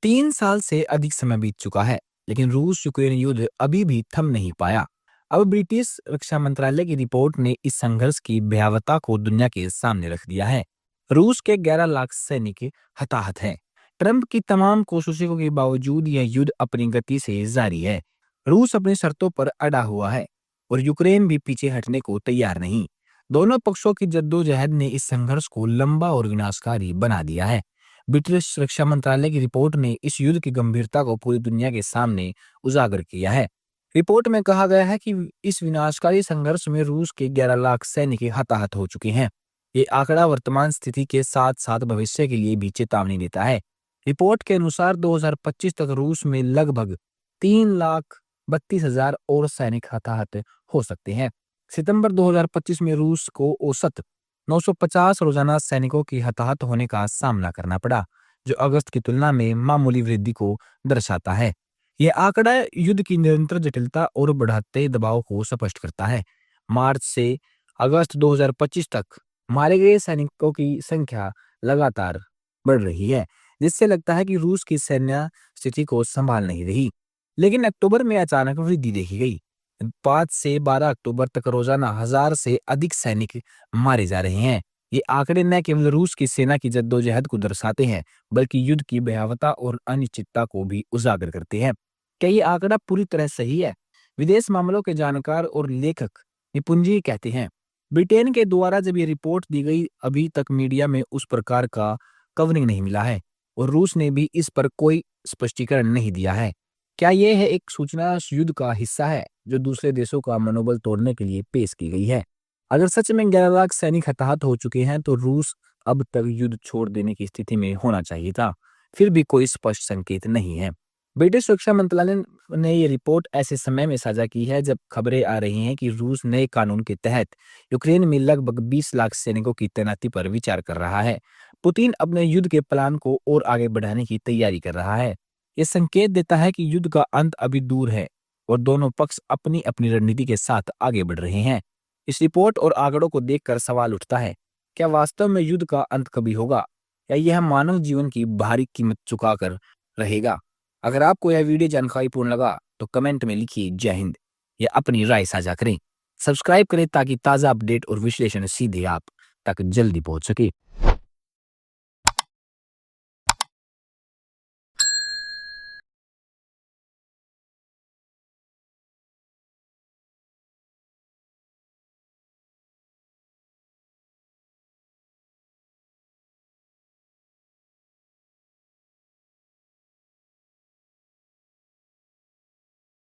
3 साल से अधिक समय बीत चुका है, लेकिन रूस यूक्रेन युद्ध अभी भी थम नहीं पाया। अब ब्रिटिश रक्षा मंत्रालय की रिपोर्ट ने इस संघर्ष की भयावहता को दुनिया के सामने रख दिया है। रूस के 11 लाख सैनिक हताहत हैं। ट्रंप की तमाम कोशिशों के बावजूद यह युद्ध अपनी गति से जारी है। रूस अपनी शर्तों पर अड़ा हुआ है और यूक्रेन भी पीछे हटने को तैयार नहीं। दोनों पक्षों की जद्दोजहद ने इस संघर्ष को लंबा और विनाशकारी बना दिया है। ब्रिटिश रक्षा मंत्रालय की रिपोर्ट ने इस युद्ध की गंभीरता को पूरी दुनिया के सामने उजागर किया है। रिपोर्ट में कहा गया है कि इस विनाशकारी संघर्ष में रूस के 11 लाख सैनिक हताहत हो चुके हैं। ये आंकड़ा वर्तमान स्थिति के साथ साथ भविष्य के लिए भी चेतावनी देता है। रिपोर्ट के अनुसार 2025 तक रूस में लगभग 3,32,000 और सैनिक हताहत हो सकते हैं। सितंबर 2025 में रूस को औसत 950 रोजाना सैनिकों की हताहत होने का सामना करना पड़ा, जो अगस्त की तुलना में मामूली वृद्धि को दर्शाता है। यह आंकड़ा युद्ध की निरंतर जटिलता और बढ़ते दबाव को स्पष्ट करता है। मार्च से अगस्त 2025 तक मारे गए सैनिकों की संख्या लगातार बढ़ रही है, जिससे लगता है कि रूस की सैन्य स्थिति को संभाल नहीं रही। लेकिन अक्टूबर में अचानक वृद्धि देखी गई। 5 से 12 अक्टूबर तक रोजाना 1,000 से अधिक सैनिक मारे जा रहे हैं। ये आंकड़े न केवल रूस की सेना की जद्दोजहद को दर्शाते हैं, बल्कि युद्ध की भयावहता और अनिश्चितता को भी उजागर करते हैं। क्या ये आंकड़ा पूरी तरह सही है? विदेश मामलों के जानकार और लेखक निपुंजी कहते हैं, ब्रिटेन के द्वारा जब ये रिपोर्ट दी गई, अभी तक मीडिया में उस प्रकार का कवरिंग नहीं मिला है और रूस ने भी इस पर कोई स्पष्टीकरण नहीं दिया है। क्या यह है एक सूचना युद्ध का हिस्सा है जो दूसरे देशों का मनोबल तोड़ने के लिए पेश की गई है? अगर सच में 11 लाख सैनिक हताहत हो चुके हैं, तो रूस अब तक युद्ध छोड़ देने की स्थिति में होना चाहिए था। फिर भी कोई स्पष्ट संकेत नहीं है। ब्रिटिश रक्षा मंत्रालय ने ये रिपोर्ट ऐसे समय में साझा की है जब खबरें आ रही हैं कि रूस नए कानून के तहत यूक्रेन में लगभग 20 लाख सैनिकों की तैनाती पर विचार कर रहा है। पुतिन अपने युद्ध के प्लान को और आगे बढ़ाने की तैयारी कर रहा है। ये संकेत देता है कि युद्ध का अंत अभी दूर है और दोनों पक्ष अपनी अपनी रणनीति के साथ आगे बढ़ रहे हैं। इस रिपोर्ट और आंकड़ों को देखकर सवाल उठता है, क्या वास्तव में युद्ध का अंत कभी होगा या यह मानव जीवन की भारी कीमत चुकाकर रहेगा? अगर आपको यह वीडियो जानकारीपूर्ण लगा तो कमेंट में लिखिए जय हिंद या अपनी राय साझा करें। सब्सक्राइब करें ताकि ताज़ा अपडेट और विश्लेषण सीधे आप तक जल्दी पहुंच सके।